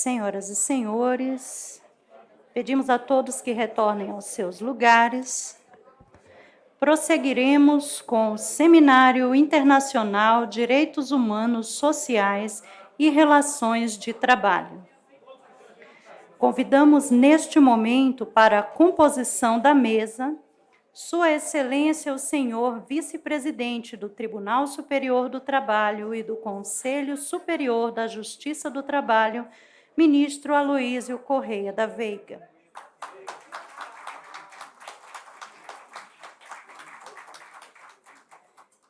Senhoras e senhores, pedimos a todos que retornem aos seus lugares. Prosseguiremos com o Seminário Internacional Direitos Humanos, Sociais e Relações de Trabalho. Convidamos neste momento para a composição da mesa Sua Excelência o Senhor Vice-Presidente do Tribunal Superior do Trabalho e do Conselho Superior da Justiça do Trabalho, Ministro Aloísio Correia da Veiga.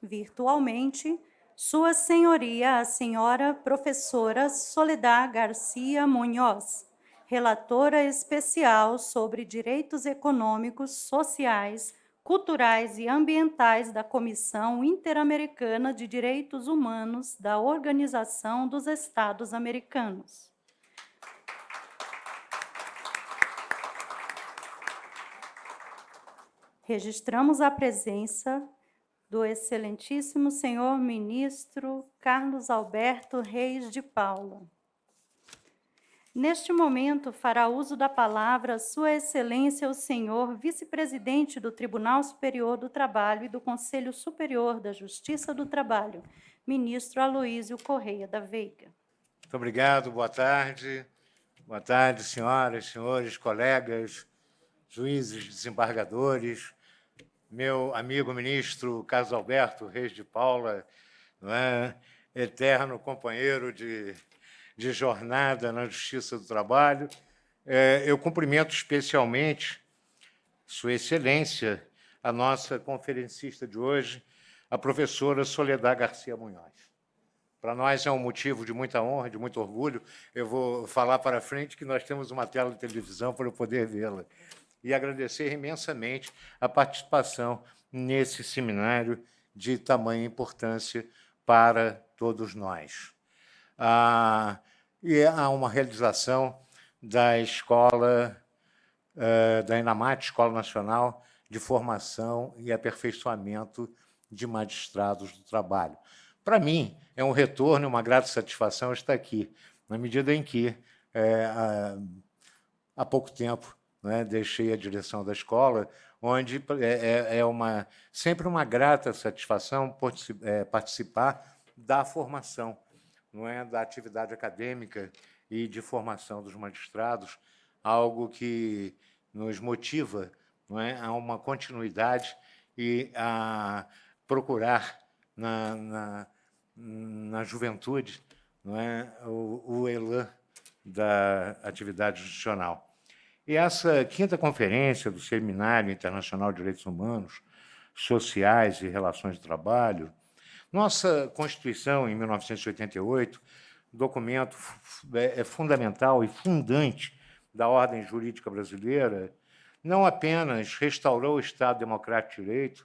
Virtualmente, Sua Senhoria, a Senhora Professora Soledad Garcia Munhoz, relatora especial sobre direitos econômicos, sociais, culturais e ambientais da Comissão Interamericana de Direitos Humanos da Organização dos Estados Americanos. Registramos a presença do excelentíssimo senhor ministro Carlos Alberto Reis de Paula. Neste momento, fará uso da palavra Sua Excelência o senhor vice-presidente do Tribunal Superior do Trabalho e do Conselho Superior da Justiça do Trabalho, ministro Aloísio Correia da Veiga. Muito obrigado, boa tarde. Boa tarde, senhoras, senhores, colegas, juízes, desembargadores, meu amigo ministro Carlos Alberto Reis de Paula, não é? Eterno companheiro de jornada na Justiça do Trabalho. Eu cumprimento especialmente Sua Excelência, a nossa conferencista de hoje, a professora Soledad Garcia Munhoz. Para nós é um motivo de muita honra, de muito orgulho. Eu vou falar para frente que nós temos uma tela de televisão para eu poder vê-la. E agradecer imensamente a participação nesse seminário de tamanha importância para todos nós. E há uma realização da escola, da ENAMAT, Escola Nacional de Formação e Aperfeiçoamento de Magistrados do Trabalho. Para mim, é um retorno, uma grata satisfação estar aqui, na medida em que, há pouco tempo, deixei a direção da escola, onde sempre uma grata satisfação participar da formação, da atividade acadêmica e de formação dos magistrados, algo que nos motiva a uma continuidade e a procurar na juventude o elan da atividade judicional. E essa quinta conferência do Seminário Internacional de Direitos Humanos, Sociais e Relações de Trabalho, nossa Constituição, em 1988, documento fundamental e fundante da ordem jurídica brasileira, não apenas restaurou o Estado Democrático de Direito,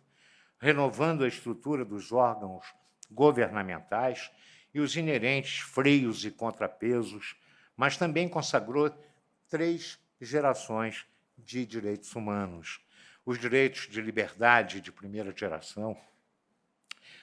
renovando a estrutura dos órgãos governamentais e os inerentes freios e contrapesos, mas também consagrou 3 gerações de direitos humanos. Os direitos de liberdade de primeira geração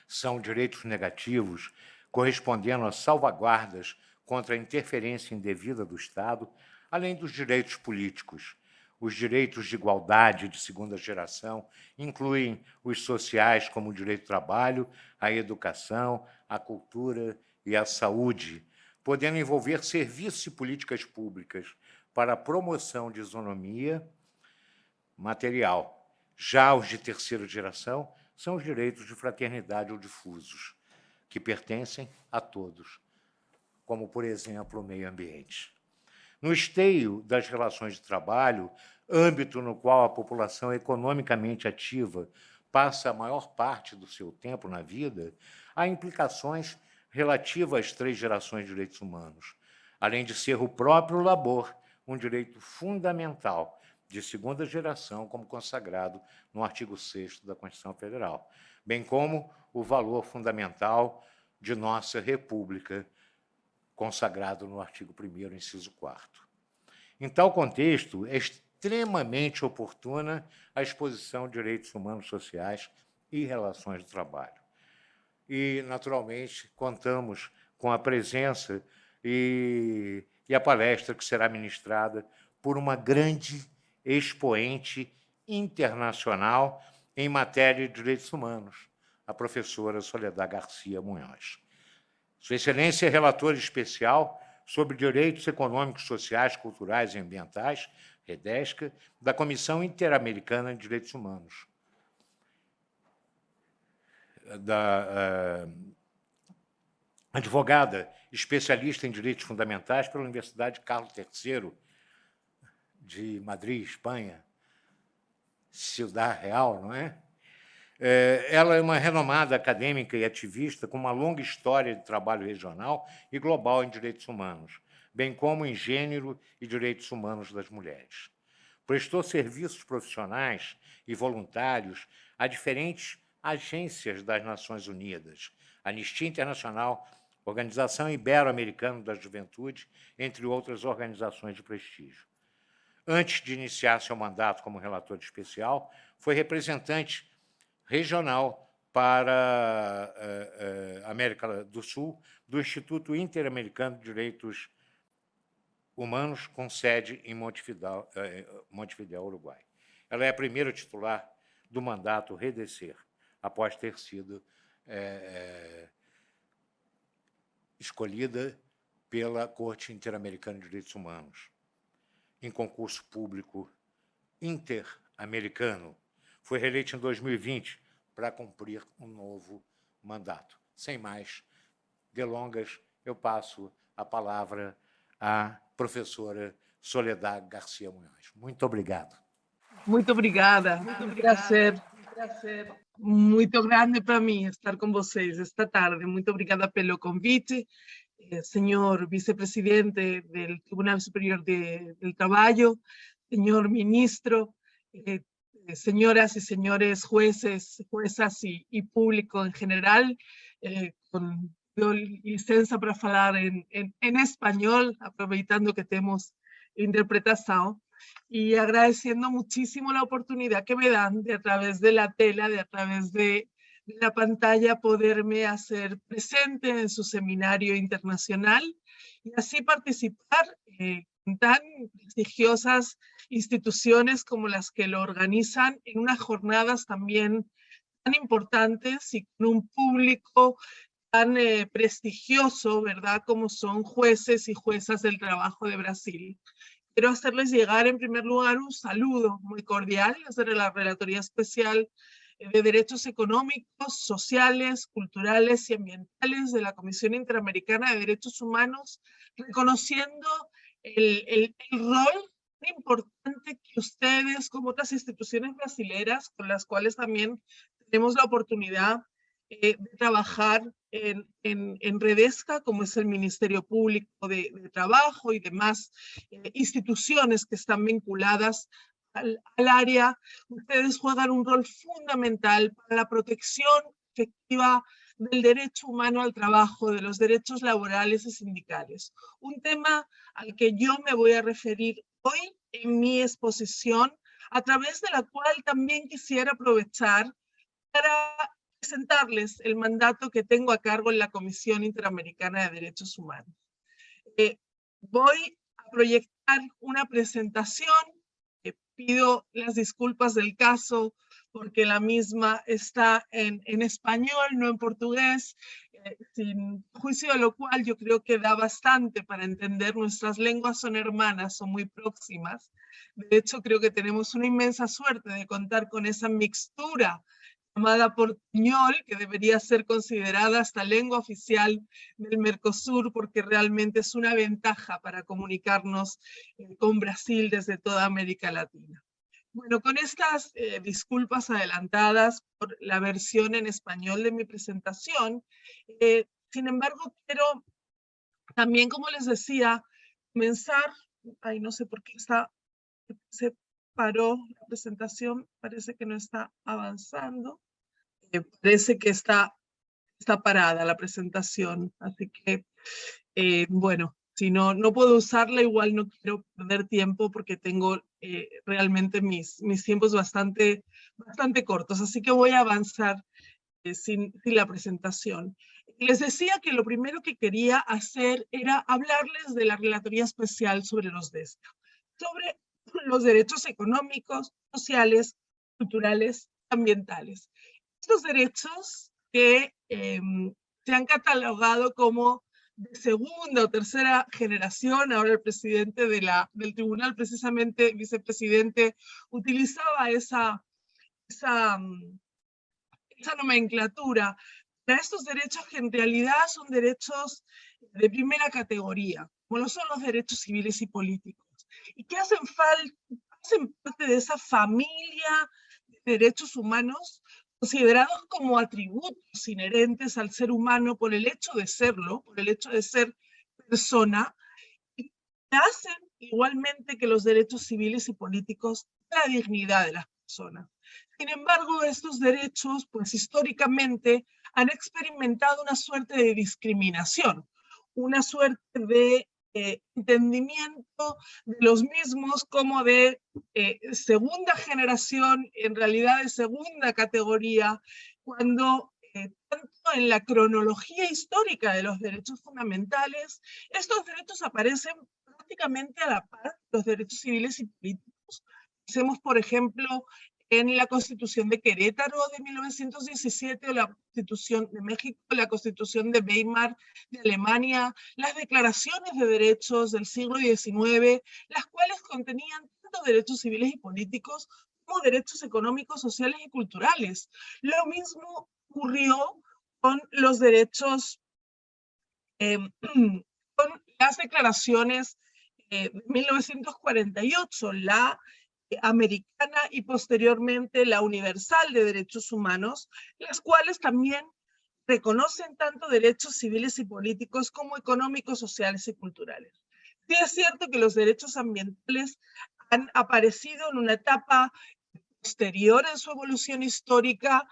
são direitos negativos, correspondendo a salvaguardas contra a interferência indevida do Estado, além dos direitos políticos. Os direitos de igualdade de segunda geração incluem os sociais, como o direito ao trabalho, à educação, à cultura e à saúde, podendo envolver serviços e políticas públicas para a promoção de isonomia material. Já os de terceira geração são os direitos de fraternidade ou difusos, que pertencem a todos, como, por exemplo, o meio ambiente. No esteio das relações de trabalho, âmbito no qual a população economicamente ativa passa a maior parte do seu tempo na vida, há implicações relativas às 3 gerações de direitos humanos, além de ser o próprio labor um direito fundamental de segunda geração, como consagrado no artigo 6º da Constituição Federal, bem como o valor fundamental de nossa República, consagrado no artigo 1º, inciso 4º. Em tal contexto, é extremamente oportuna a exposição de direitos humanos sociais e relações de trabalho. E, naturalmente, contamos com a presença e e a palestra que será ministrada por uma grande expoente internacional em matéria de direitos humanos, a professora Soledad Garcia Munhoz. Sua Excelência é relatora especial sobre direitos econômicos, sociais, culturais e ambientais, REDESCA, da Comissão Interamericana de Direitos Humanos. Advogada especialista em direitos fundamentais pela Universidade Carlos III de Madrid, Espanha, Ciudad Real, não é? Ela é uma renomada acadêmica e ativista com uma longa história de trabalho regional e global em direitos humanos, bem como em gênero e direitos humanos das mulheres. Prestou serviços profissionais e voluntários a diferentes agências das Nações Unidas, Anistia Internacional, Organização Ibero-Americana da Juventude, entre outras organizações de prestígio. Antes de iniciar seu mandato como relator especial, foi representante regional para a América do Sul do Instituto Interamericano de Direitos Humanos, com sede em Montevidéu, Uruguai. Ela é a primeira titular do mandato Redescer, após ter sido escolhida pela Corte Interamericana de Direitos Humanos, em concurso público interamericano. Foi reeleita em 2020 para cumprir um novo mandato. Sem mais delongas, eu passo a palavra à professora Soledad Garcia Munhoz. Muito obrigado. Muito obrigada. Um prazer muito grande para mim estar com vocês esta tarde. Muito obrigada pelo convite. Senhor vicepresidente del Tribunal Superior del Trabalho, señor ministro, señoras y señores jueces, juezas y público en general, con licencia para hablar en español, aprovechando que tenemos interpretación, y agradeciendo muchísimo la oportunidad que me dan de a través de la tela, de a través de la pantalla, poderme hacer presente en su seminario internacional y así participar en tan prestigiosas instituciones como las que lo organizan en unas jornadas también tan importantes y con un público tan prestigioso, ¿verdad?, como son jueces y juezas del trabajo de Brasil. Quiero hacerles llegar en primer lugar un saludo muy cordial desde la Relatoría Especial de Derechos Económicos, Sociales, Culturales y Ambientales de la Comisión Interamericana de Derechos Humanos, reconociendo el rol importante que ustedes, como otras instituciones brasileras, con las cuales también tenemos la oportunidad de trabajar en Redesca, como es el Ministerio Público de Trabajo y demás instituciones que están vinculadas al área, ustedes juegan un rol fundamental para la protección efectiva del derecho humano al trabajo, de los derechos laborales y sindicales. Un tema al que yo me voy a referir hoy en mi exposición, a través de la cual también quisiera aprovechar para presentarles el mandato que tengo a cargo en la Comisión Interamericana de Derechos Humanos. Voy a proyectar una presentación. Pido las disculpas del caso porque la misma está en español, no en portugués, sin juicio de lo cual yo creo que da bastante para entender. Nuestras lenguas son hermanas, son muy próximas. De hecho, creo que tenemos una inmensa suerte de contar con esa mixtura llamada portuñol, que debería ser considerada hasta lengua oficial del Mercosur, porque realmente es una ventaja para comunicarnos con Brasil desde toda América Latina. Bueno, con estas disculpas adelantadas por la versión en español de mi presentación, sin embargo, quiero también, como les decía, comenzar, ay, no sé por qué se paró la presentación, parece que no está avanzando. Parece que está parada la presentación, así que, bueno, si no puedo usarla, igual no quiero perder tiempo porque tengo realmente mis tiempos bastante cortos, así que voy a avanzar sin la presentación. Les decía que lo primero que quería hacer era hablarles de la Relatoría Especial sobre los DESCA, sobre los derechos económicos, sociales, culturales, ambientales. Estos derechos que se han catalogado como de segunda o tercera generación. Ahora el presidente del tribunal, precisamente vicepresidente, utilizaba esa nomenclatura para estos derechos que en realidad son derechos de primera categoría, como lo son los derechos civiles y políticos, y que hacen parte de esa familia de derechos humanos considerados como atributos inherentes al ser humano por el hecho de serlo, por el hecho de ser persona, y que hacen igualmente que los derechos civiles y políticos la dignidad de las personas. Sin embargo, estos derechos, pues históricamente, han experimentado una suerte de discriminación, una suerte de entendimiento de los mismos como de segunda generación, en realidad de segunda categoría, cuando tanto en la cronología histórica de los derechos fundamentales, estos derechos aparecen prácticamente a la par de los derechos civiles y políticos. Pensemos, por ejemplo, en la Constitución de Querétaro de 1917, o la Constitución de México, la Constitución de Weimar de Alemania, las declaraciones de derechos del siglo XIX, las cuales contenían tanto derechos civiles y políticos como derechos económicos, sociales y culturales. Lo mismo ocurrió con los derechos, con las declaraciones de 1948, la americana y posteriormente la universal de derechos humanos, las cuales también reconocen tanto derechos civiles y políticos como económicos, sociales y culturales. Sí es cierto que los derechos ambientales han aparecido en una etapa posterior en su evolución histórica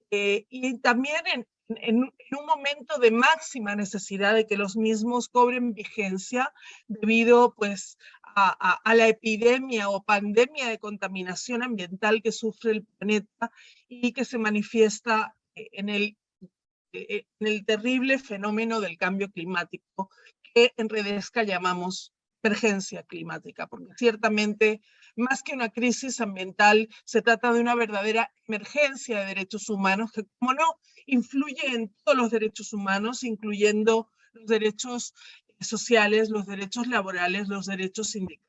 y también en un momento de máxima necesidad de que los mismos cobren vigencia debido pues, a la epidemia o pandemia de contaminación ambiental que sufre el planeta y que se manifiesta en el terrible fenómeno del cambio climático que en Redesca llamamos emergencia climática, porque ciertamente más que una crisis ambiental se trata de una verdadera emergencia de derechos humanos que, como no, influye en todos los derechos humanos, incluyendo los derechos sociales, los derechos laborales, los derechos sindicales.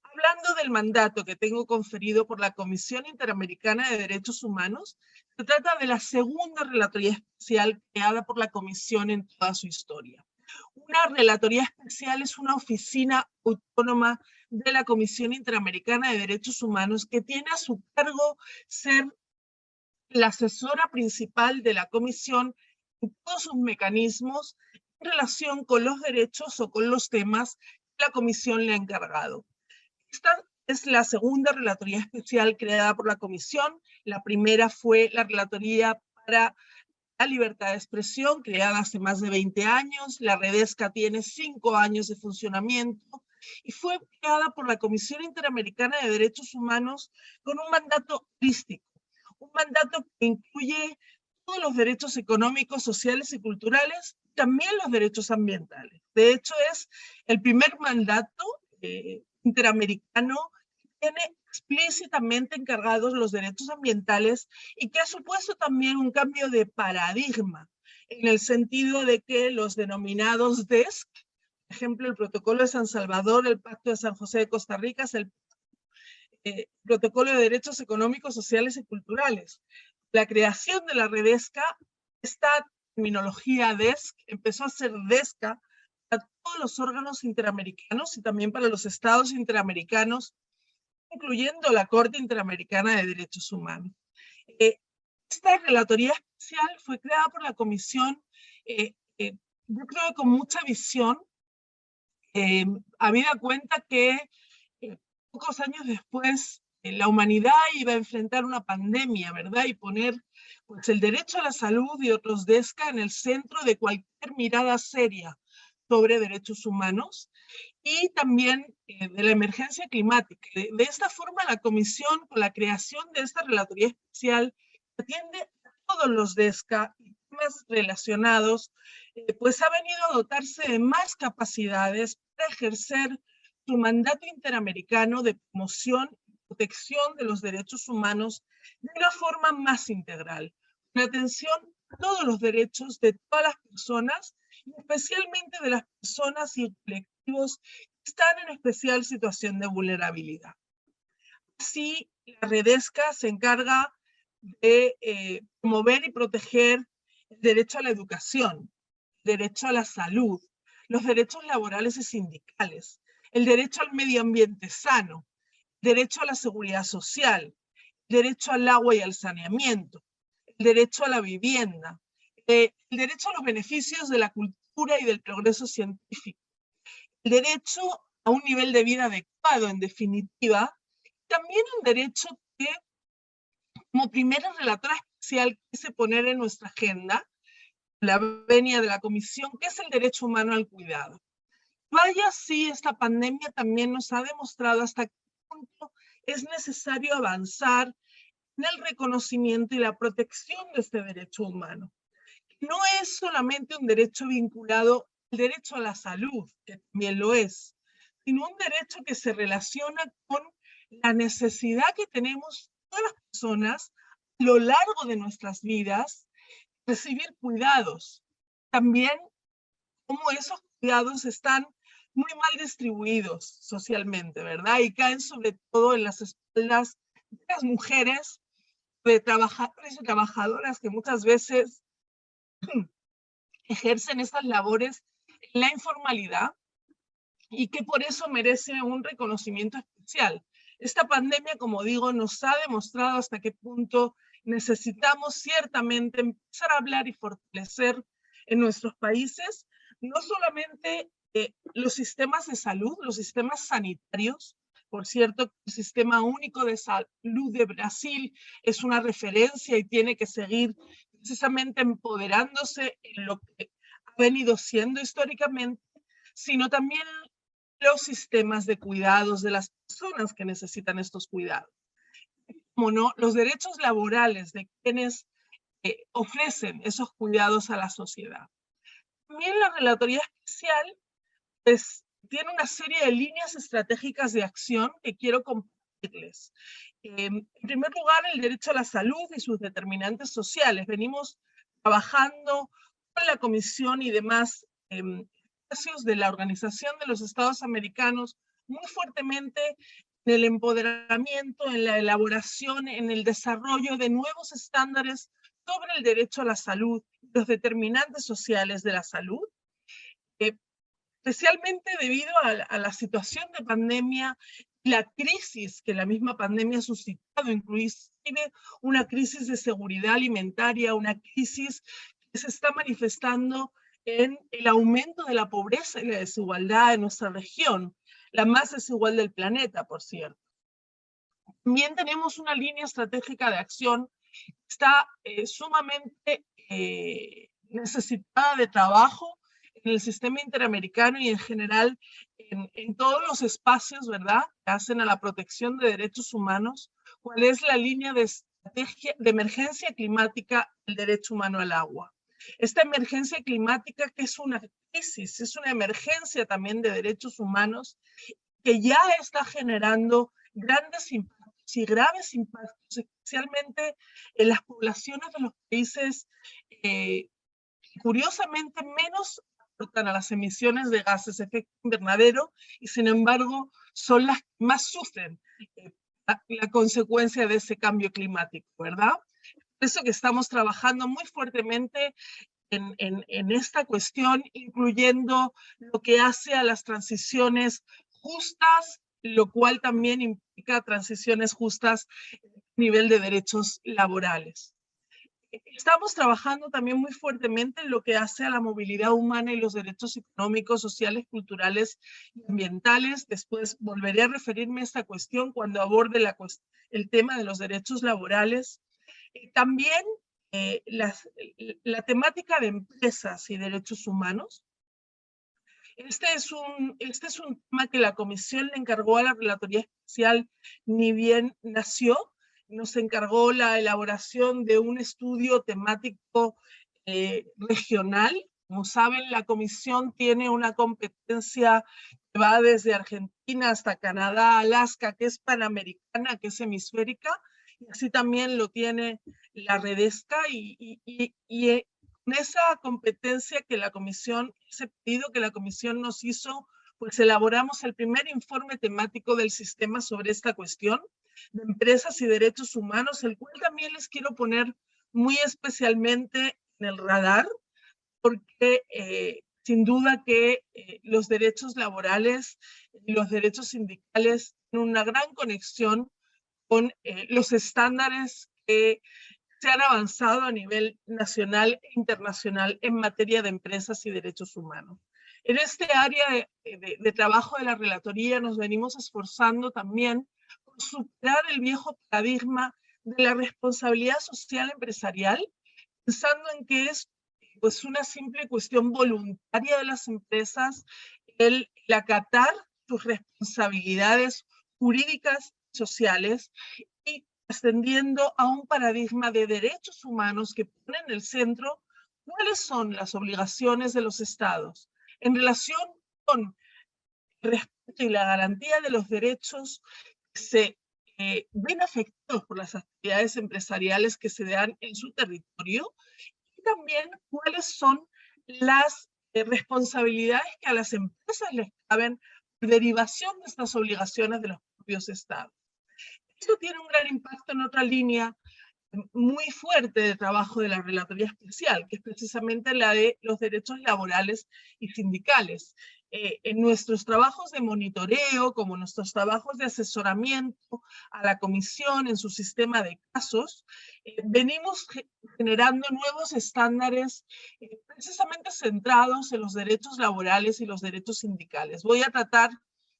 Hablando del mandato que tengo conferido por la Comisión Interamericana de Derechos Humanos, se trata de la segunda relatoría especial creada por la Comisión en toda su historia. Una relatoría especial es una oficina autónoma de la Comisión Interamericana de Derechos Humanos que tiene a su cargo ser la asesora principal de la Comisión en todos sus mecanismos en relación con los derechos o con los temas que la Comisión le ha encargado. Esta es la segunda relatoría especial creada por la Comisión. La primera fue la Relatoría para la Libertad de Expresión, creada hace más de 20 años. La Redesca tiene 5 años de funcionamiento y fue creada por la Comisión Interamericana de Derechos Humanos con un mandato holístico, un mandato que incluye todos los derechos económicos, sociales y culturales, también los derechos ambientales. De hecho, es el primer mandato interamericano que tiene explícitamente encargados los derechos ambientales y que ha supuesto también un cambio de paradigma en el sentido de que los denominados DESC, por ejemplo, el Protocolo de San Salvador, el Pacto de San José de Costa Rica, es el Protocolo de Derechos Económicos, Sociales y Culturales. La creación de la Redesca, esta terminología DESC empezó a ser DESCA para todos los órganos interamericanos y también para los estados interamericanos, incluyendo la Corte Interamericana de Derechos Humanos. Esta relatoría especial fue creada por la Comisión, yo creo que con mucha visión, habida cuenta que pocos años después la humanidad iba a enfrentar una pandemia, ¿verdad? Y poner pues, el derecho a la salud y otros DESCA en el centro de cualquier mirada seria sobre derechos humanos y también de la emergencia climática. De esta forma, la Comisión, con la creación de esta relatoría especial, atiende a todos los DESCA y toma temas relacionados, pues ha venido a dotarse de más capacidades para ejercer su mandato interamericano de promoción y protección de los derechos humanos de una forma más integral, con atención a todos los derechos de todas las personas, y especialmente de las personas y colectivos que están en especial situación de vulnerabilidad. Así, la Redesca se encarga de promover y proteger el derecho a la educación, el derecho a la salud, los derechos laborales y sindicales, el derecho al medio ambiente sano, el derecho a la seguridad social, el derecho al agua y al saneamiento, el derecho a la vivienda, el derecho a los beneficios de la cultura y del progreso científico, el derecho a un nivel de vida adecuado, en definitiva, también un derecho que, como primera relatora especial, quise poner en nuestra agenda, la venia de la Comisión, que es el derecho humano al cuidado. Vaya si esta pandemia también nos ha demostrado hasta qué punto es necesario avanzar en el reconocimiento y la protección de este derecho humano. No es solamente un derecho vinculado al derecho a la salud, que también lo es, sino un derecho que se relaciona con la necesidad que tenemos todas las personas a lo largo de nuestras vidas, recibir cuidados. También cómo esos cuidados están muy mal distribuidos socialmente, ¿verdad? Y caen sobre todo en las espaldas de las mujeres, de trabajadores y trabajadoras que muchas veces ejercen estas labores en la informalidad y que por eso merece un reconocimiento especial. Esta pandemia, como digo, nos ha demostrado hasta qué punto necesitamos ciertamente empezar a hablar y fortalecer en nuestros países, no solamente los sistemas de salud, los sistemas sanitarios. Por cierto, el Sistema Único de Salud de Brasil es una referencia y tiene que seguir precisamente empoderándose en lo que ha venido siendo históricamente, sino también los sistemas de cuidados de las personas que necesitan estos cuidados. Como no, los derechos laborales de quienes ofrecen esos cuidados a la sociedad. También la Relatoría Especial pues, tiene una serie de líneas estratégicas de acción que quiero compartirles. En primer lugar, el derecho a la salud y sus determinantes sociales. Venimos trabajando con la Comisión y demás espacios de la Organización de los Estados Americanos muy fuertemente en el empoderamiento, en la elaboración, en el desarrollo de nuevos estándares sobre el derecho a la salud, los determinantes sociales de la salud, especialmente debido a la situación de pandemia, la crisis que la misma pandemia ha suscitado, inclusive una crisis de seguridad alimentaria, una crisis que se está manifestando en el aumento de la pobreza y la desigualdad en nuestra región, la más desigual del planeta, por cierto. También tenemos una línea estratégica de acción que está sumamente necesitada de trabajo en el sistema interamericano y en general en todos los espacios, ¿verdad?, que hacen a la protección de derechos humanos. ¿Cuál es la línea de estrategia de emergencia climática, el derecho humano al agua? Esta emergencia climática, que es una crisis, es una emergencia también de derechos humanos, que ya está generando grandes impactos y graves impactos, especialmente en las poblaciones de los países curiosamente menos aportan a las emisiones de gases de efecto invernadero y sin embargo son las que más sufren la consecuencia de ese cambio climático, ¿verdad? Por eso que estamos trabajando muy fuertemente en esta cuestión, incluyendo lo que hace a las transiciones justas, lo cual también implica transiciones justas a nivel de derechos laborales. Estamos trabajando también muy fuertemente en lo que hace a la movilidad humana y los derechos económicos, sociales, culturales y ambientales. Después volveré a referirme a esta cuestión cuando aborde el tema de los derechos laborales. También la temática de empresas y derechos humanos. Este es un tema que la Comisión le encargó a la Relatoría Especial, ni bien nació. Nos encargó la elaboración de un estudio temático regional. Como saben, la Comisión tiene una competencia que va desde Argentina hasta Canadá, Alaska, que es panamericana, que es hemisférica, y así también lo tiene la Redesca, y con esa competencia que la Comisión, ese pedido que la Comisión nos hizo, pues elaboramos el primer informe temático del sistema sobre esta cuestión de empresas y derechos humanos, el cual también les quiero poner muy especialmente en el radar, porque sin duda que los derechos laborales y los derechos sindicales tienen una gran conexión con los estándares que se han avanzado a nivel nacional e internacional en materia de empresas y derechos humanos. En este área de trabajo de la relatoría nos venimos esforzando también por superar el viejo paradigma de la responsabilidad social empresarial, pensando en que es pues una simple cuestión voluntaria de las empresas el acatar sus responsabilidades jurídicas y sociales, y ascendiendo a un paradigma de derechos humanos que pone en el centro cuáles son las obligaciones de los estados en relación con el respeto y la garantía de los derechos que se ven afectados por las actividades empresariales que se dan en su territorio, y también cuáles son las responsabilidades que a las empresas les caben por derivación de estas obligaciones de los propios estados. Esto tiene un gran impacto en otra línea muy fuerte de trabajo de la Relatoría Especial, que es precisamente la de los derechos laborales y sindicales. En nuestros trabajos de monitoreo, como nuestros trabajos de asesoramiento a la Comisión en su sistema de casos, venimos generando nuevos estándares precisamente centrados en los derechos laborales y los derechos sindicales. Voy a tratar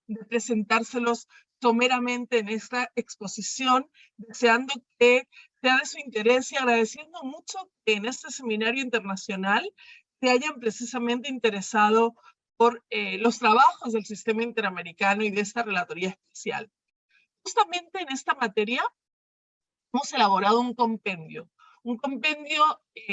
de presentárselos someramente en esta exposición, deseando que sea de su interés y agradeciendo mucho que en este seminario internacional se hayan precisamente interesado por los trabajos del sistema interamericano y de esta relatoría especial. Justamente en esta materia hemos elaborado un compendio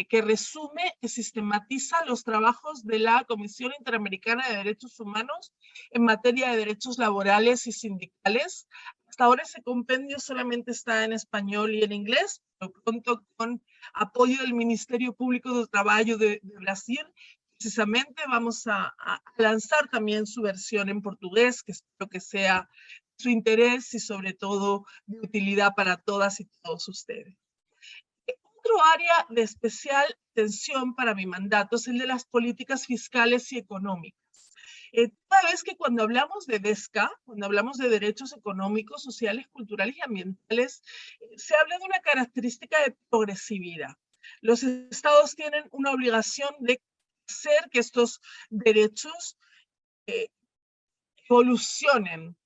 que resume, que sistematiza los trabajos de la Comisión Interamericana de Derechos Humanos en materia de derechos laborales y sindicales. Hasta ahora ese compendio solamente está en español y en inglés, pero pronto con apoyo del Ministerio Público do Trabalho de Brasil, precisamente vamos a lanzar también su versión en portugués, que espero que sea su interés y sobre todo de utilidad para todas y todos ustedes. Otro área de especial atención para mi mandato es el de las políticas fiscales y económicas. Toda vez que cuando hablamos de DESCA, cuando hablamos de derechos económicos, sociales, culturales y ambientales, se habla de una característica de progresividad. Los estados tienen una obligación de hacer que estos derechos evolucionen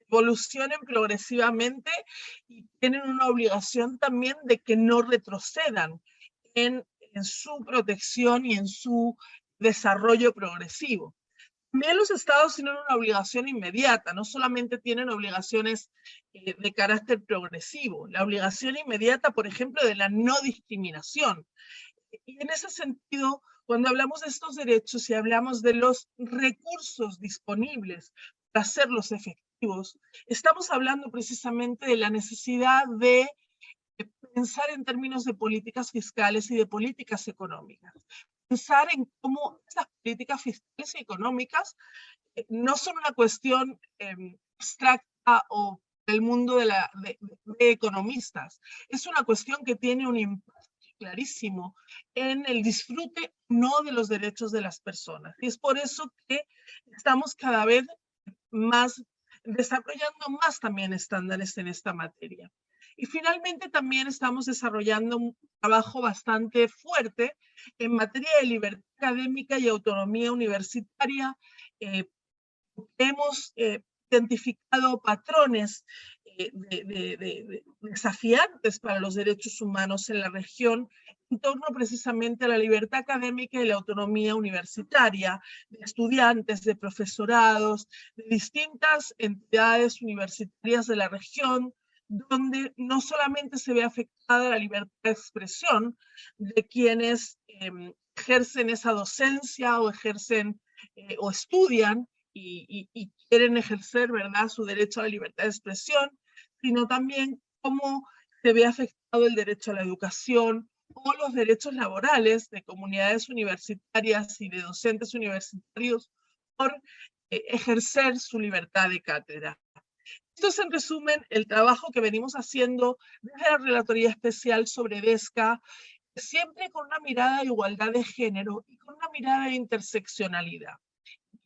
progresivamente, y tienen una obligación también de que no retrocedan en su protección y en su desarrollo progresivo. También los estados tienen una obligación inmediata, no solamente tienen obligaciones de carácter progresivo, la obligación inmediata, por ejemplo, de la no discriminación. Y en ese sentido, cuando hablamos de estos derechos y hablamos de los recursos disponibles para hacerlos efectivos, estamos hablando precisamente de la necesidad de pensar en términos de políticas fiscales y de políticas económicas. Pensar en cómo estas políticas fiscales y económicas no son una cuestión abstracta o del mundo de economistas. Es una cuestión que tiene un impacto clarísimo en el disfrute no de los derechos de las personas. Y es por eso que estamos cada vez más desarrollando más también estándares en esta materia. Y finalmente también estamos desarrollando un trabajo bastante fuerte en materia de libertad académica y autonomía universitaria. Hemos identificado patrones desafiantes para los derechos humanos en la región en torno precisamente a la libertad académica y la autonomía universitaria de estudiantes, de profesorados, de distintas entidades universitarias de la región, donde no solamente se ve afectada la libertad de expresión de quienes ejercen esa docencia o ejercen o estudian y quieren ejercer, ¿verdad?, su derecho a la libertad de expresión, sino también cómo se ve afectado el derecho a la educación o los derechos laborales de comunidades universitarias y de docentes universitarios por ejercer su libertad de cátedra. Esto es, en resumen, el trabajo que venimos haciendo desde la Relatoría Especial sobre DESCA, siempre con una mirada de igualdad de género y con una mirada de interseccionalidad.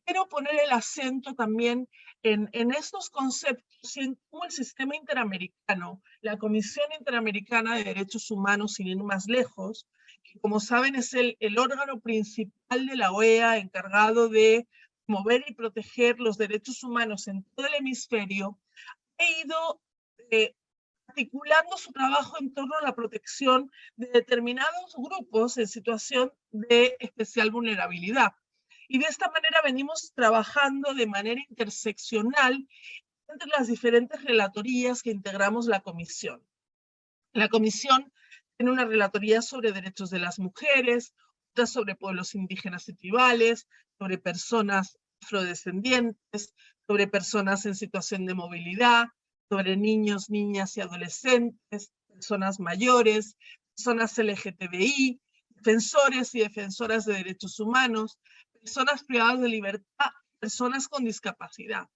Quiero poner el acento también en estos conceptos y en cómo el sistema interamericano, la Comisión Interamericana de Derechos Humanos, sin ir más lejos, que como saben es el órgano principal de la OEA encargado de promover y proteger los derechos humanos en todo el hemisferio, ha ido articulando su trabajo en torno a la protección de determinados grupos en situación de especial vulnerabilidad. Y de esta manera venimos trabajando de manera interseccional entre las diferentes relatorías que integramos la comisión. La comisión tiene una relatoría sobre derechos de las mujeres, otra sobre pueblos indígenas y tribales, sobre personas afrodescendientes, sobre personas en situación de movilidad, sobre niños, niñas y adolescentes, personas mayores, personas LGTBI, defensores y defensoras de derechos humanos, personas privadas de libertad, personas con discapacidad.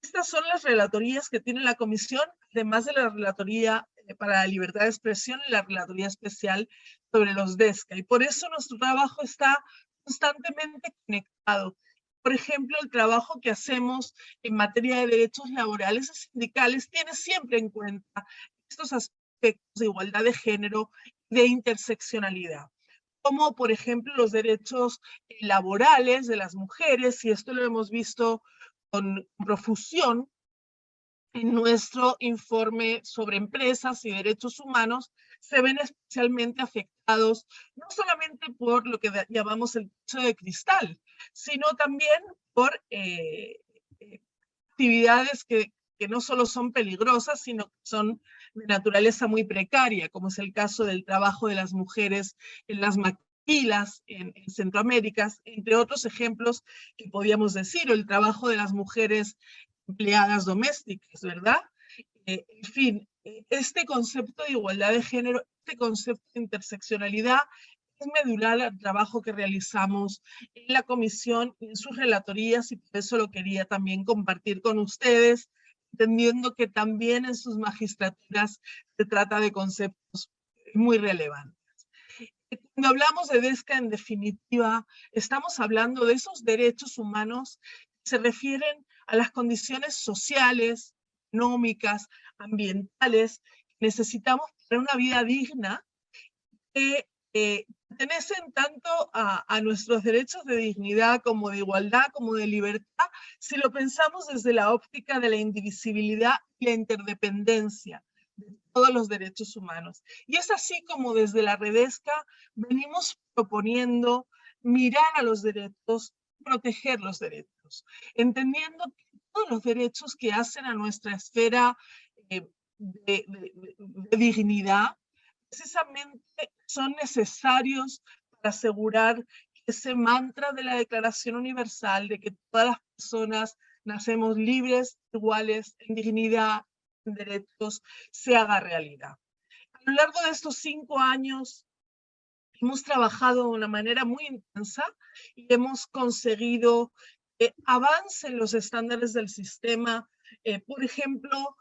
Estas son las relatorías que tiene la comisión, además de la relatoría para la libertad de expresión y la relatoría especial sobre los DESCA. Y por eso nuestro trabajo está constantemente conectado. Por ejemplo, el trabajo que hacemos en materia de derechos laborales y sindicales tiene siempre en cuenta estos aspectos de igualdad de género y de interseccionalidad, como por ejemplo los derechos laborales de las mujeres, y esto lo hemos visto con profusión en nuestro informe sobre empresas y derechos humanos, se ven especialmente afectados no solamente por lo que llamamos el techo de cristal, sino también por actividades que no solo son peligrosas, sino que son de naturaleza muy precaria, como es el caso del trabajo de las mujeres en las maquilas en Centroamérica, entre otros ejemplos que podíamos decir, o el trabajo de las mujeres empleadas domésticas, ¿verdad? En fin, este concepto de igualdad de género, este concepto de interseccionalidad es medular al trabajo que realizamos en la comisión y en sus relatorías, y por eso lo quería también compartir con ustedes, entendiendo que también en sus magistraturas se trata de conceptos muy relevantes. Cuando hablamos de DESCA, en definitiva, estamos hablando de esos derechos humanos que se refieren a las condiciones sociales, económicas, ambientales que necesitamos para una vida digna, que pertenecen tanto a nuestros derechos de dignidad como de igualdad, como de libertad, si lo pensamos desde la óptica de la indivisibilidad y la interdependencia de todos los derechos humanos. Y es así como desde la Redesca venimos proponiendo mirar a los derechos, proteger los derechos, entendiendo que todos los derechos que hacen a nuestra esfera de dignidad precisamente son necesarios para asegurar que ese mantra de la Declaración Universal de que todas las personas nacemos libres, iguales, en dignidad, en derechos, se haga realidad. A lo largo de estos 5 años hemos trabajado de una manera muy intensa y hemos conseguido avancen los estándares del sistema, por ejemplo,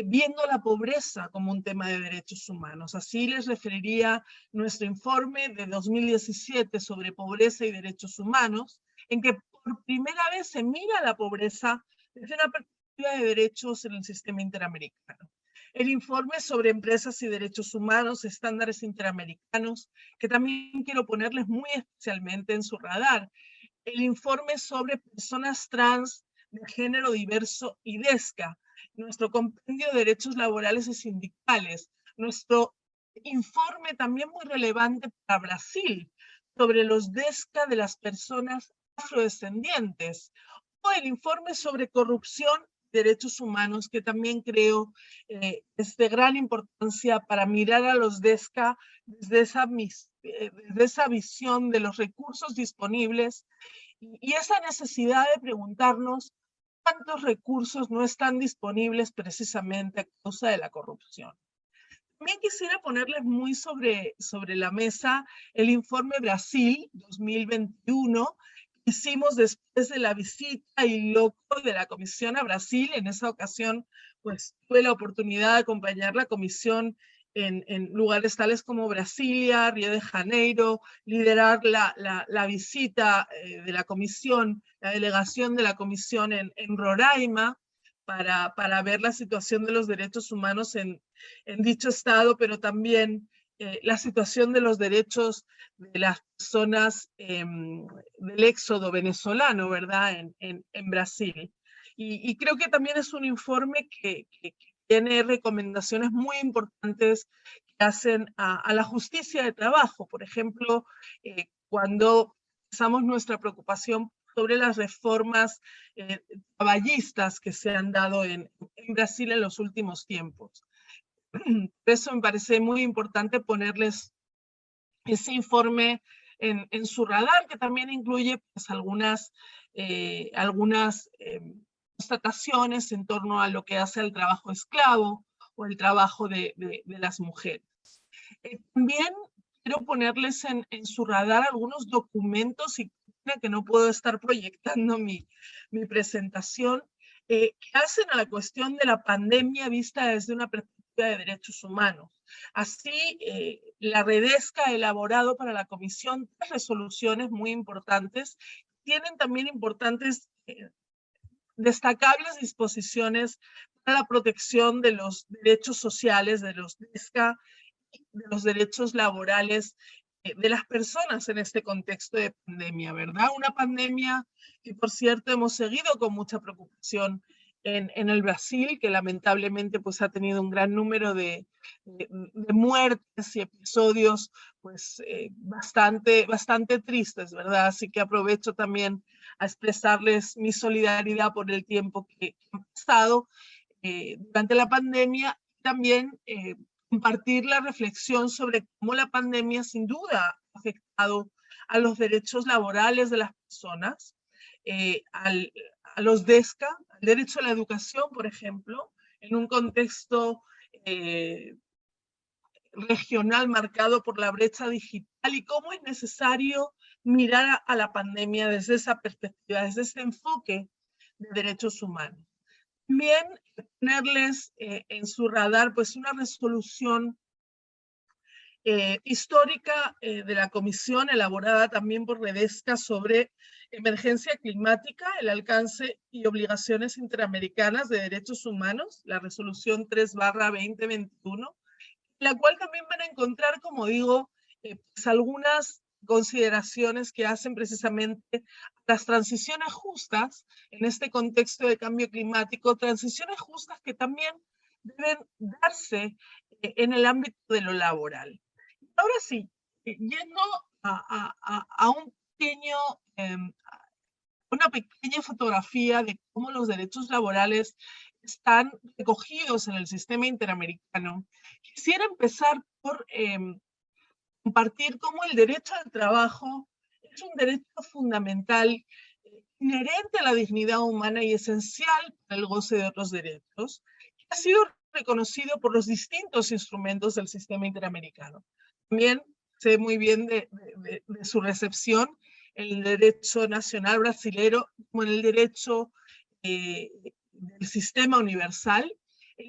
viendo la pobreza como un tema de derechos humanos. Así les referiría nuestro informe de 2017 sobre pobreza y derechos humanos, en que por primera vez se mira la pobreza desde una perspectiva de derechos en el sistema interamericano. El informe sobre empresas y derechos humanos, estándares interamericanos, que también quiero ponerles muy especialmente en su radar. El informe sobre personas trans de género diverso y DESCA, nuestro compendio de derechos laborales y sindicales, nuestro informe también muy relevante para Brasil sobre los DESCA de las personas afrodescendientes, o el informe sobre corrupción y derechos humanos, que también creo es de gran importancia para mirar a los DESCA desde esa desde esa visión de los recursos disponibles y esa necesidad de preguntarnos cuántos recursos no están disponibles precisamente a causa de la corrupción. También quisiera ponerles muy sobre la mesa el informe Brasil 2021 que hicimos después de la visita y loco de la Comisión a Brasil. En esa ocasión, pues tuve la oportunidad de acompañar la Comisión en lugares tales como Brasilia, Río de Janeiro, liderar la visita de la Comisión, la delegación de la Comisión en Roraima, para ver la situación de los derechos humanos en dicho estado, pero también la situación de los derechos de las personas del éxodo venezolano, ¿verdad?, en Brasil. Y creo que también es un informe que tiene recomendaciones muy importantes que hacen a la justicia de trabajo. Por ejemplo, cuando expresamos nuestra preocupación sobre las reformas caballistas que se han dado en Brasil en los últimos tiempos. Por eso me parece muy importante ponerles ese informe en su radar, que también incluye pues, algunas constataciones en torno a lo que hace el trabajo esclavo o el trabajo de las mujeres. También quiero ponerles en su radar algunos documentos, y que no puedo estar proyectando mi presentación, que hacen a la cuestión de la pandemia vista desde una perspectiva de derechos humanos. Así, la Redesca ha elaborado para la Comisión 3 resoluciones muy importantes. Tienen también importantes, destacables disposiciones para la protección de los derechos sociales de los DESCA, de los derechos laborales de las personas en este contexto de pandemia, ¿verdad? Una pandemia que, por cierto, hemos seguido con mucha preocupación en el Brasil, que lamentablemente pues, ha tenido un gran número de muertes y episodios pues, bastante tristes, ¿verdad? Así que aprovecho también a expresarles mi solidaridad por el tiempo que han pasado durante la pandemia. También compartir la reflexión sobre cómo la pandemia sin duda ha afectado a los derechos laborales de las personas, a los DESCA, al derecho a la educación, por ejemplo, en un contexto regional marcado por la brecha digital, y cómo es necesario mirar a la pandemia desde esa perspectiva, desde ese enfoque de derechos humanos. También ponerles en su radar pues una resolución histórica de la Comisión, elaborada también por Redesca, sobre emergencia climática, el alcance y obligaciones interamericanas de derechos humanos, la resolución 3/2021, la cual también van a encontrar, como digo, pues algunas consideraciones que hacen precisamente las transiciones justas en este contexto de cambio climático, transiciones justas que también deben darse en el ámbito de lo laboral. Ahora sí, yendo a un pequeño, una pequeña fotografía de cómo los derechos laborales están recogidos en el sistema interamericano, quisiera empezar por compartir cómo el derecho al trabajo es un derecho fundamental, inherente a la dignidad humana y esencial para el goce de otros derechos, que ha sido reconocido por los distintos instrumentos del sistema interamericano. También sé muy bien de su recepción en el derecho nacional brasilero, como en el derecho del sistema universal.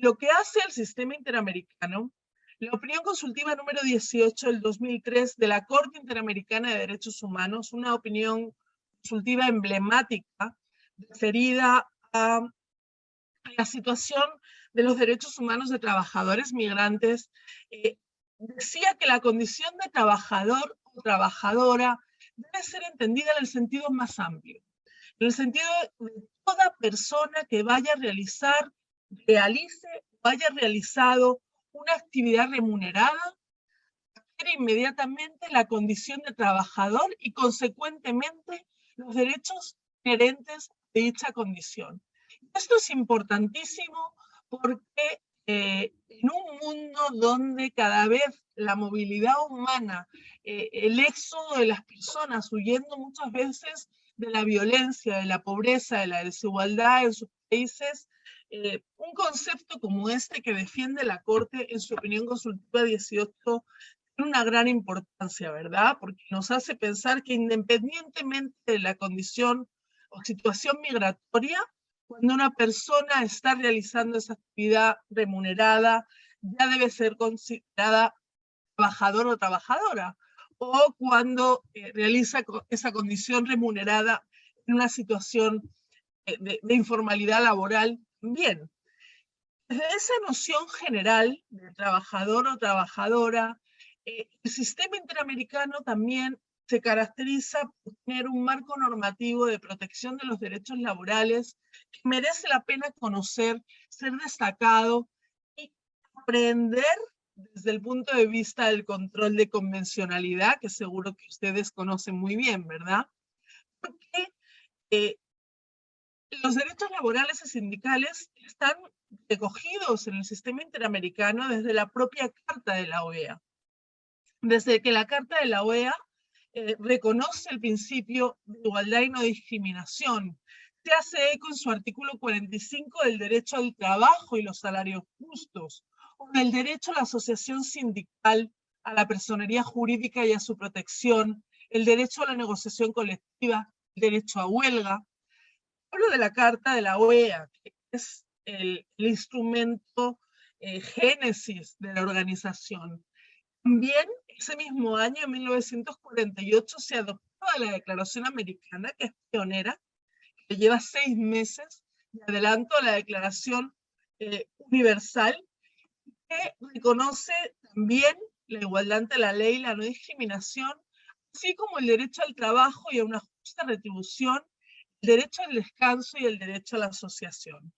Lo que hace el sistema interamericano, la opinión consultiva número 18 del 2003 de la Corte Interamericana de Derechos Humanos, una opinión consultiva emblemática referida a la situación de los derechos humanos de trabajadores migrantes, decía que la condición de trabajador o trabajadora debe ser entendida en el sentido más amplio, en el sentido de toda persona que vaya a realizar, realice o haya realizado una actividad remunerada, adquiere inmediatamente la condición de trabajador y consecuentemente los derechos inherentes de dicha condición. Esto es importantísimo porque en un mundo donde cada vez la movilidad humana, el éxodo de las personas huyendo muchas veces de la violencia, de la pobreza, de la desigualdad en sus países, un concepto como este que defiende la Corte en su opinión consultiva 18 tiene una gran importancia, ¿verdad? Porque nos hace pensar que independientemente de la condición o situación migratoria, cuando una persona está realizando esa actividad remunerada, ya debe ser considerada trabajador o trabajadora, o cuando realiza esa condición remunerada en una situación de informalidad laboral, bien. Desde esa noción general de trabajador o trabajadora, el sistema interamericano también se caracteriza por tener un marco normativo de protección de los derechos laborales que merece la pena conocer, ser destacado y aprender desde el punto de vista del control de convencionalidad, que seguro que ustedes conocen muy bien, ¿verdad? Porque eh, los derechos laborales y sindicales están recogidos en el sistema interamericano desde la propia Carta de la OEA. Desde que la Carta de la OEA reconoce el principio de igualdad y no discriminación, se hace eco en su artículo 45 del derecho al trabajo y los salarios justos, o del derecho a la asociación sindical, a la personería jurídica y a su protección, el derecho a la negociación colectiva, el derecho a huelga. Hablo de la Carta de la OEA, que es el instrumento génesis de la organización. También ese mismo año, en 1948, se adoptó la Declaración Americana, que es pionera, que lleva 6 meses de adelanto a la Declaración Universal, que reconoce también la igualdad ante la ley, la no discriminación, así como el derecho al trabajo y a una justa retribución, el derecho al descanso y el derecho a la asociación.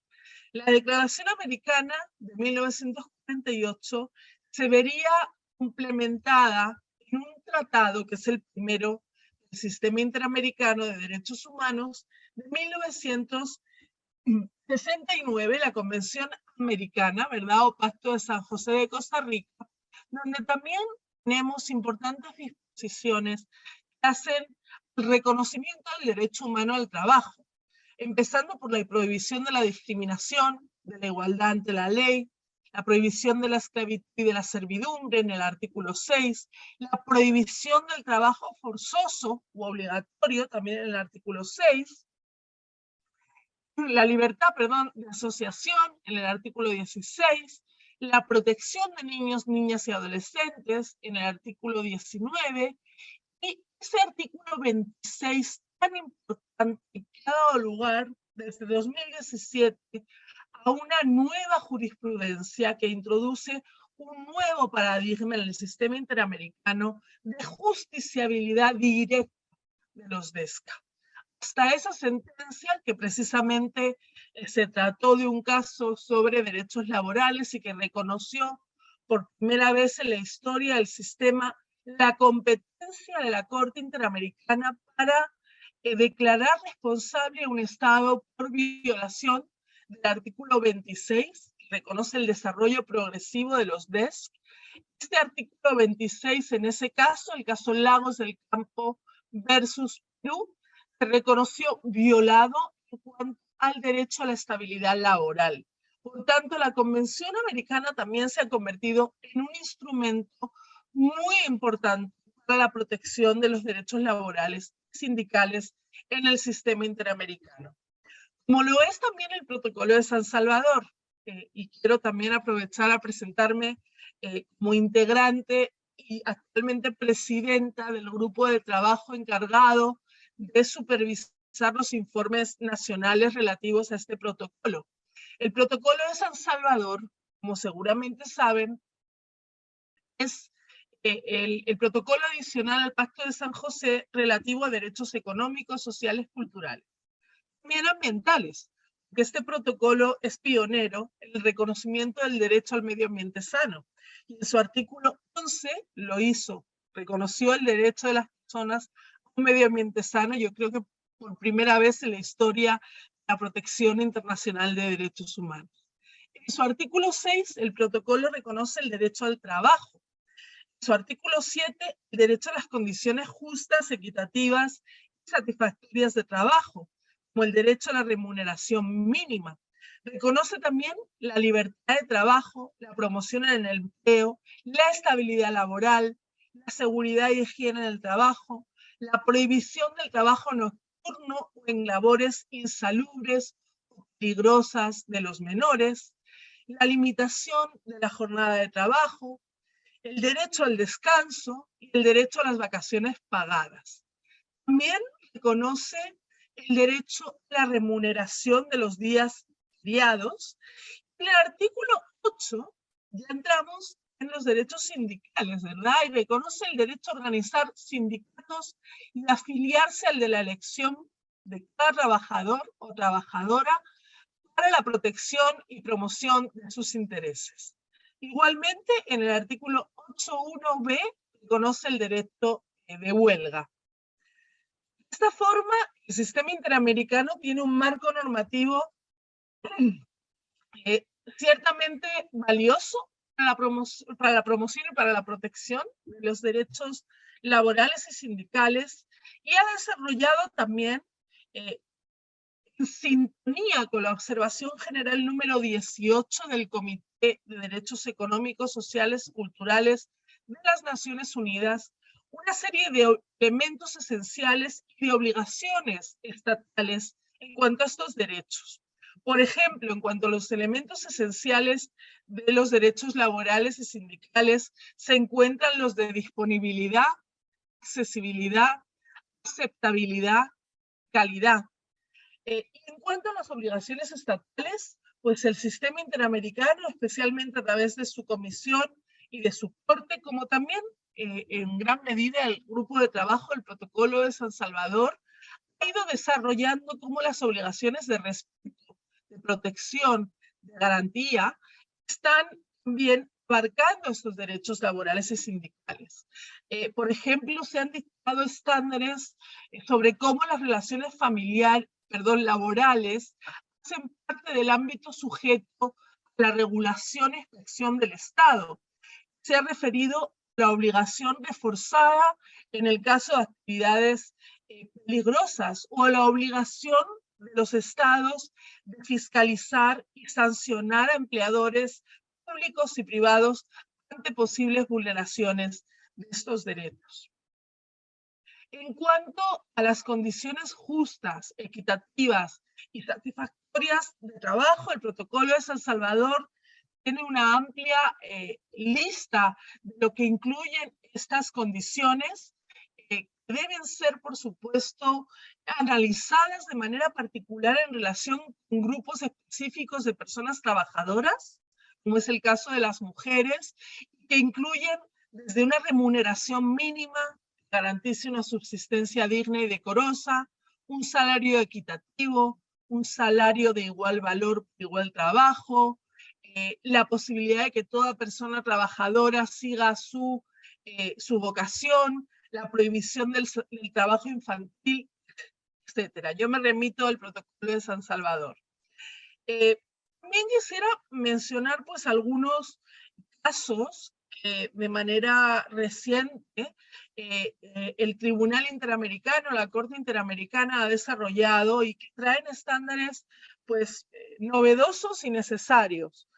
La Declaración Americana de 1948 se vería complementada en un tratado que es el primero del Sistema Interamericano de Derechos Humanos de 1969, la Convención Americana, ¿verdad? O Pacto de San José de Costa Rica, donde también tenemos importantes disposiciones que hacen el reconocimiento del derecho humano al trabajo, empezando por la prohibición de la discriminación, de la igualdad ante la ley, la prohibición de la esclavitud y de la servidumbre en el artículo 6, la prohibición del trabajo forzoso u obligatorio también en el artículo 6, la libertad, de asociación en el artículo 16, la protección de niños, niñas y adolescentes en el artículo 19, y ese artículo 26 tan importante que ha dado lugar desde 2017 a una nueva jurisprudencia que introduce un nuevo paradigma en el sistema interamericano de justiciabilidad directa de los DESCA. Hasta esa sentencia, que precisamente se trató de un caso sobre derechos laborales y que reconoció por primera vez en la historia del sistema la competencia de la Corte Interamericana para declarar responsable a un Estado por violación del artículo 26, que reconoce el desarrollo progresivo de los DESC. Este artículo 26, en ese caso, el caso Lagos del Campo versus Perú, se reconoció violado en cuanto al derecho a la estabilidad laboral. Por tanto, la Convención Americana también se ha convertido en un instrumento muy importante para la protección de los derechos laborales y sindicales en el sistema interamericano. Como lo es también el Protocolo de San Salvador, y quiero también aprovechar a presentarme como integrante y actualmente presidenta del grupo de trabajo encargado de supervisar los informes nacionales relativos a este protocolo. El Protocolo de San Salvador, como seguramente saben, es el protocolo adicional al Pacto de San José relativo a derechos económicos, sociales, culturales, también ambientales, porque este protocolo es pionero en el reconocimiento del derecho al medio ambiente sano. Y en su artículo 11 lo hizo, reconoció el derecho de las personas a un medio ambiente sano, yo creo que por primera vez en la historia de la protección internacional de derechos humanos. En su artículo 6, el protocolo reconoce el derecho al trabajo. En su artículo 7, el derecho a las condiciones justas, equitativas y satisfactorias de trabajo, como el derecho a la remuneración mínima. Reconoce también la libertad de trabajo, la promoción en el empleo, la estabilidad laboral, la seguridad y higiene en el trabajo, la prohibición del trabajo nocturno o en labores insalubres o peligrosas de los menores, la limitación de la jornada de trabajo, el derecho al descanso y el derecho a las vacaciones pagadas. También reconoce el derecho a la remuneración de los días feriados. En el artículo 8 ya entramos en los derechos sindicales, ¿verdad? Y reconoce el derecho a organizar sindicatos y afiliarse al de la elección de cada trabajador o trabajadora para la protección y promoción de sus intereses. Igualmente, en el artículo 8.1b reconoce el derecho de huelga. De esta forma, el sistema interamericano tiene un marco normativo ciertamente valioso para la promoción y para la protección de los derechos laborales y sindicales, y ha desarrollado también en sintonía con la observación general número 18 del Comité de Derechos Económicos, Sociales y Culturales de las Naciones Unidas, una serie de elementos esenciales y de obligaciones estatales en cuanto a estos derechos. Por ejemplo, en cuanto a los elementos esenciales de los derechos laborales y sindicales, se encuentran los de disponibilidad, accesibilidad, aceptabilidad, calidad. Y en cuanto a las obligaciones estatales, pues el sistema interamericano, especialmente a través de su comisión y de su corte, como también en gran medida el grupo de trabajo, el protocolo de San Salvador, ha ido desarrollando cómo las obligaciones de respeto, de protección, de garantía, están bien abarcando estos derechos laborales y sindicales. Por ejemplo, se han dictado estándares sobre cómo las relaciones laborales hacen parte del ámbito sujeto a la regulación e inspección del Estado. Se ha referido a la obligación reforzada en el caso de actividades peligrosas o a la obligación de los estados de fiscalizar y sancionar a empleadores públicos y privados ante posibles vulneraciones de estos derechos. En cuanto a las condiciones justas, equitativas y satisfactorias de trabajo, el protocolo de San Salvador tiene una amplia lista de lo que incluyen estas condiciones, que deben ser, por supuesto, analizadas de manera particular en relación con grupos específicos de personas trabajadoras, como es el caso de las mujeres, que incluyen desde una remuneración mínima que garantice una subsistencia digna y decorosa, un salario equitativo, un salario de igual valor por igual trabajo, la posibilidad de que toda persona trabajadora siga su vocación, la prohibición del trabajo infantil, etc. Yo me remito al protocolo de San Salvador. También quisiera mencionar pues algunos casos que de manera reciente el Tribunal Interamericano, la Corte Interamericana ha desarrollado y que traen estándares pues novedosos y necesarios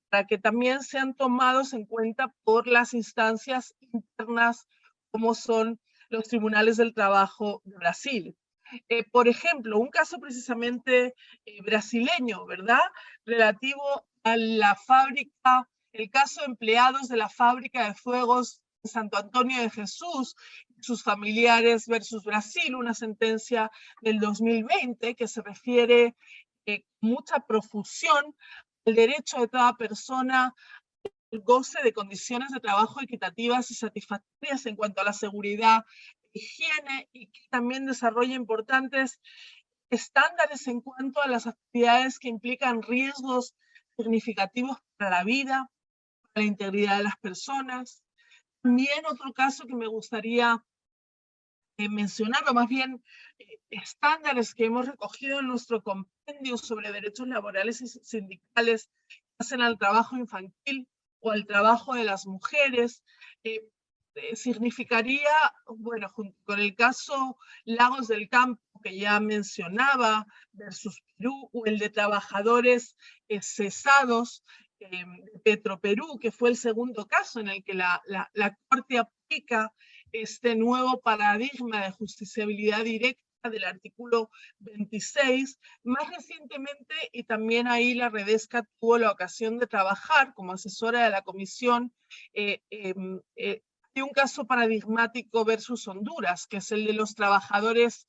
para que también sean tomados en cuenta por las instancias internas como son los tribunales del trabajo de Brasil. Por ejemplo, un caso precisamente brasileño, ¿verdad? Relativo a la fábrica, el caso de empleados de la fábrica de fuegos en Santo Antonio de Jesús, sus familiares versus Brasil, una sentencia del 2020 que se refiere con mucha profusión al derecho de toda persona al goce de condiciones de trabajo equitativas y satisfactorias en cuanto a la seguridad, higiene, y que también desarrolla importantes estándares en cuanto a las actividades que implican riesgos significativos para la vida, para la integridad de las personas. También otro caso que me gustaría mencionar, o más bien estándares que hemos recogido en nuestro compendio sobre derechos laborales y sindicales, hacen al trabajo infantil o al trabajo de las mujeres. Significaría, bueno, junto con el caso Lagos del Campo, que ya mencionaba, versus Perú, o el de trabajadores cesados de Petroperú, que fue el segundo caso en el que la Corte aplica este nuevo paradigma de justiciabilidad directa del artículo 26. Más recientemente, y también ahí la Redesca tuvo la ocasión de trabajar como asesora de la comisión, hay un caso paradigmático versus Honduras, que es el de los trabajadores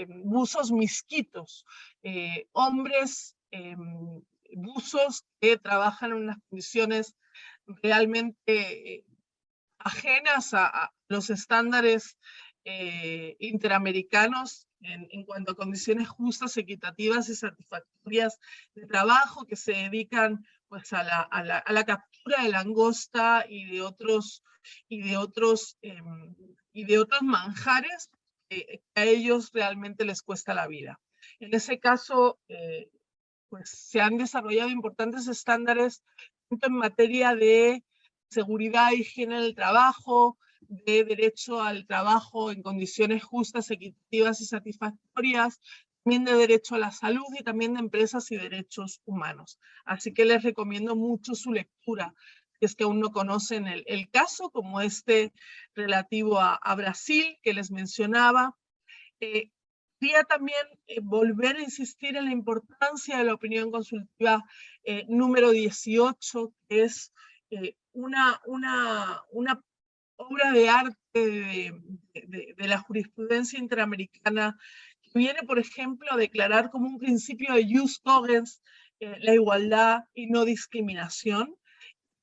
buzos misquitos, hombres buzos que trabajan en unas condiciones realmente ajenas a los estándares interamericanos en cuanto a condiciones justas, equitativas y satisfactorias de trabajo, que se dedican pues a la captura de langosta y de otros manjares que a ellos realmente les cuesta la vida. En ese caso, pues se han desarrollado importantes estándares tanto en materia de seguridad y higiene del trabajo, de derecho al trabajo en condiciones justas, equitativas y satisfactorias, también de derecho a la salud y también de empresas y derechos humanos. Así que les recomiendo mucho su lectura, si es que aún no conocen el caso, como este relativo a Brasil que les mencionaba. Quería también volver a insistir en la importancia de la opinión consultiva número 18, que es una obra de arte de la jurisprudencia interamericana, que viene, por ejemplo, a declarar como un principio de jus cogens la igualdad y no discriminación,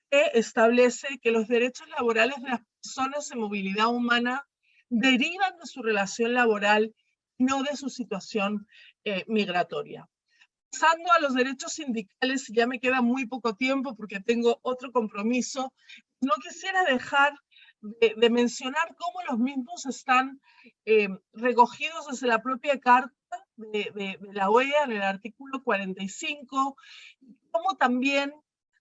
que establece que los derechos laborales de las personas en movilidad humana derivan de su relación laboral, no de su situación migratoria. Pasando a los derechos sindicales, ya me queda muy poco tiempo porque tengo otro compromiso, no quisiera dejar de mencionar cómo los mismos están recogidos desde la propia carta de la OEA en el artículo 45, como también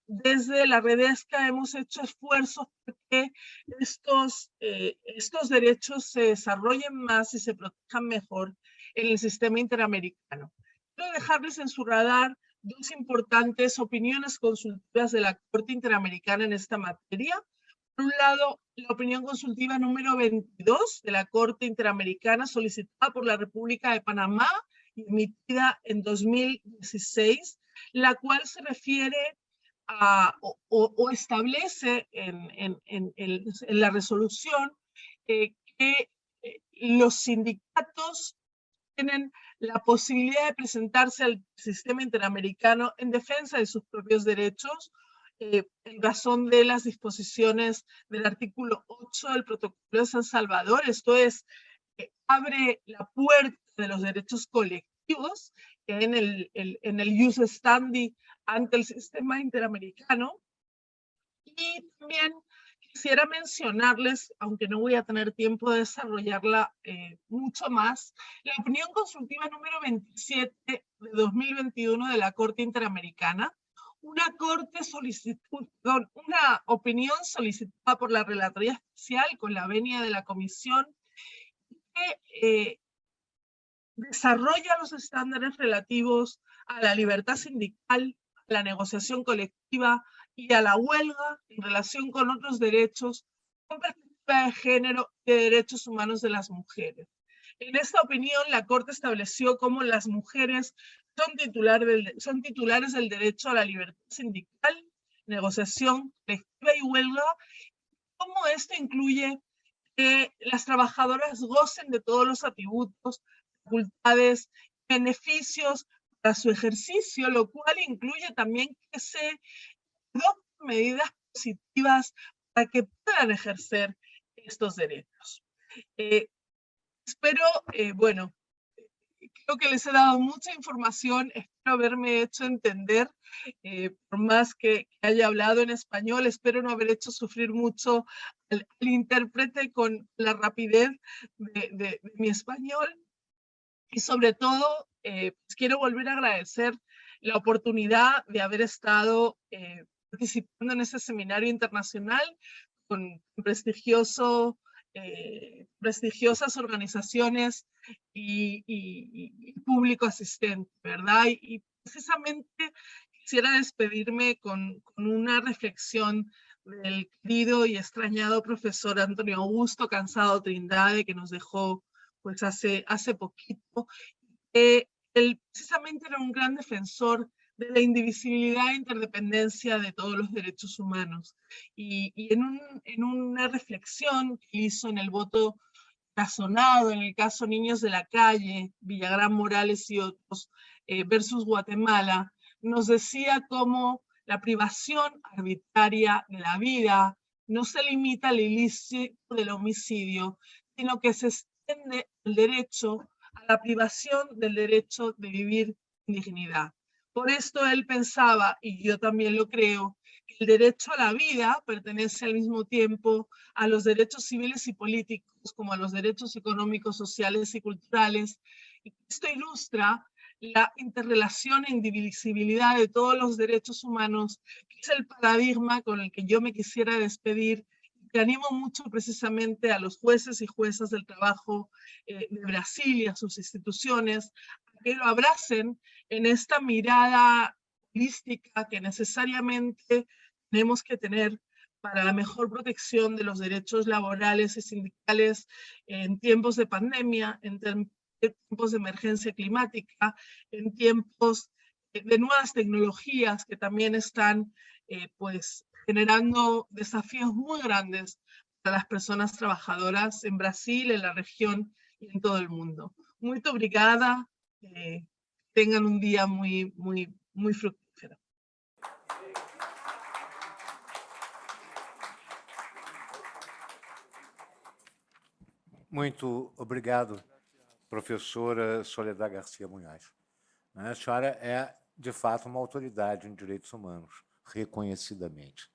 desde la Redesca hemos hecho esfuerzos porque estos derechos se desarrollen más y se protejan mejor en el sistema interamericano. Quiero dejarles en su radar dos importantes opiniones consultivas de la Corte Interamericana en esta materia. Por un lado, la opinión consultiva número 22 de la Corte Interamericana, solicitada por la República de Panamá y emitida en 2016, la cual se refiere o establece en la resolución que los sindicatos tienen la posibilidad de presentarse al sistema interamericano en defensa de sus propios derechos, en razón de las disposiciones del artículo 8 del Protocolo de San Salvador. Esto es, abre la puerta de los derechos colectivos en el jus standi ante el sistema interamericano. Y también quisiera mencionarles, aunque no voy a tener tiempo de desarrollarla mucho más, la opinión consultiva número 27 de 2021 de la Corte Interamericana, una opinión solicitada por la Relatoría Especial con la venia de la Comisión, que desarrolla los estándares relativos a la libertad sindical, a la negociación colectiva y a la huelga en relación con otros derechos con perspectiva de género y de derechos humanos de las mujeres. En esta opinión, la Corte estableció cómo las mujeres son titulares del derecho a la libertad sindical, negociación colectiva y huelga, cómo esto incluye que las trabajadoras gocen de todos los atributos, facultades, beneficios para su ejercicio, lo cual incluye también que se adopten medidas positivas para que puedan ejercer estos derechos. Espero, bueno, creo que les he dado mucha información, espero haberme hecho entender, por más que haya hablado en español, espero no haber hecho sufrir mucho al intérprete con la rapidez de mi español. Y sobre todo, pues quiero volver a agradecer la oportunidad de haber estado participando en ese seminario internacional con prestigiosas organizaciones y público asistente, ¿verdad? Y precisamente quisiera despedirme con una reflexión del querido y extrañado profesor Antonio Augusto Cansado Trindade, que nos dejó pues hace poquito. Él precisamente era un gran defensor de la indivisibilidad e interdependencia de todos los derechos humanos. Y en una reflexión que hizo en el voto razonado, en el caso Niños de la Calle, Villagrán Morales y otros, versus Guatemala, nos decía cómo la privación arbitraria de la vida no se limita al ilícito del homicidio, sino que se extiende el derecho a la privación del derecho de vivir en dignidad. Por esto él pensaba, y yo también lo creo, que el derecho a la vida pertenece al mismo tiempo a los derechos civiles y políticos como a los derechos económicos, sociales y culturales. Y esto ilustra la interrelación e indivisibilidad de todos los derechos humanos, que es el paradigma con el que yo me quisiera despedir. Que animo mucho precisamente a los jueces y juezas del trabajo de Brasil y a sus instituciones a que lo abracen en esta mirada holística que necesariamente tenemos que tener para la mejor protección de los derechos laborales y sindicales en tiempos de pandemia, en tiempos de emergencia climática, en tiempos de nuevas tecnologías que también están pues generando desafíos muy grandes para las personas trabajadoras en Brasil, en la región y en todo el mundo. Muy obrigada. Tengan un día muy fructífero. Muito obrigado, professora Soledad Garcia Munhoz. A senhora é, de fato, uma autoridade em direitos humanos, reconhecidamente.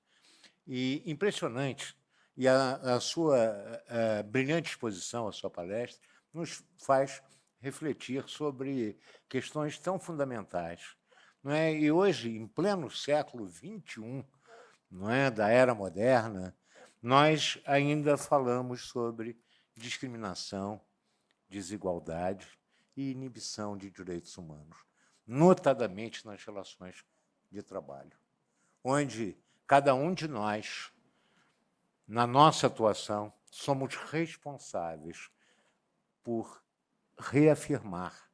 E impressionante, e a sua brilhante exposição, a sua palestra, nos faz refletir sobre questões tão fundamentais. Não é? E hoje, em pleno século XXI, não é, da era moderna, nós ainda falamos sobre discriminação, desigualdade e inibição de direitos humanos, notadamente nas relações de trabalho, onde cada um de nós, na nossa atuação, somos responsáveis por reafirmar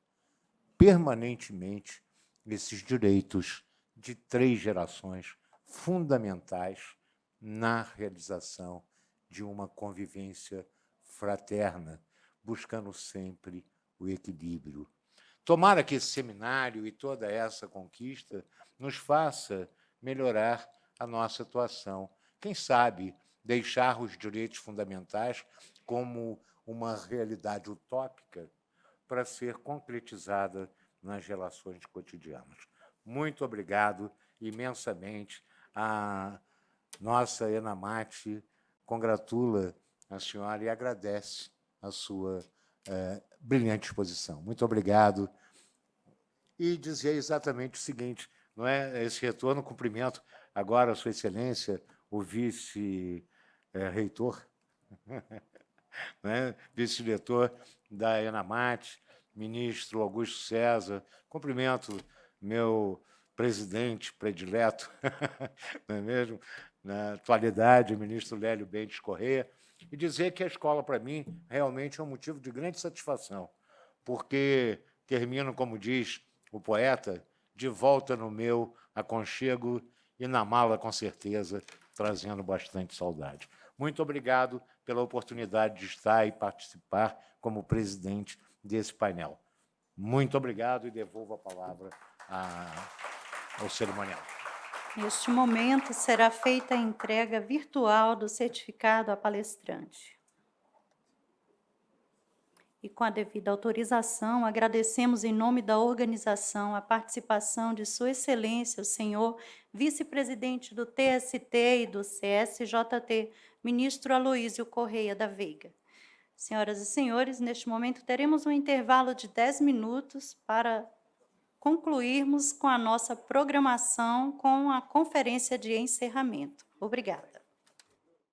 permanentemente esses direitos de 3 gerações fundamentais na realização de uma convivência fraterna, buscando sempre o equilíbrio. Tomara que esse seminário e toda essa conquista nos faça melhorar a nossa atuação. Quem sabe deixar os direitos fundamentais como uma realidade utópica para ser concretizada nas relações cotidianas. Muito obrigado imensamente. A nossa ENAMAT congratula a senhora e agradece a sua brilhante exposição. Muito obrigado. E dizer exatamente o seguinte, não é? Esse retorno, cumprimento agora a Sua Excelência, o vice-reitor, né? Vice-diretor da ENAMAT, ministro Augusto César, cumprimento meu presidente predileto, não é mesmo? Na atualidade, o ministro Lélio Bentes Corrêa, e dizer que a escola, para mim, realmente é um motivo de grande satisfação, porque termino, como diz o poeta, de volta no meu aconchego e na mala, com certeza, trazendo bastante saudade. Muito obrigado pela oportunidade de estar e participar como presidente desse painel. Muito obrigado e devolvo a palavra ao cerimonial. Neste momento, será feita a entrega virtual do certificado à palestrante. E com a devida autorização, agradecemos em nome da organização a participação de Sua Excelência, o senhor vice-presidente do TST e do CSJT, ministro Aloísio Correia da Veiga. Senhoras e senhores, neste momento teremos um intervalo de 10 minutos para concluirmos com a nossa programação com a conferência de encerramento. Obrigada.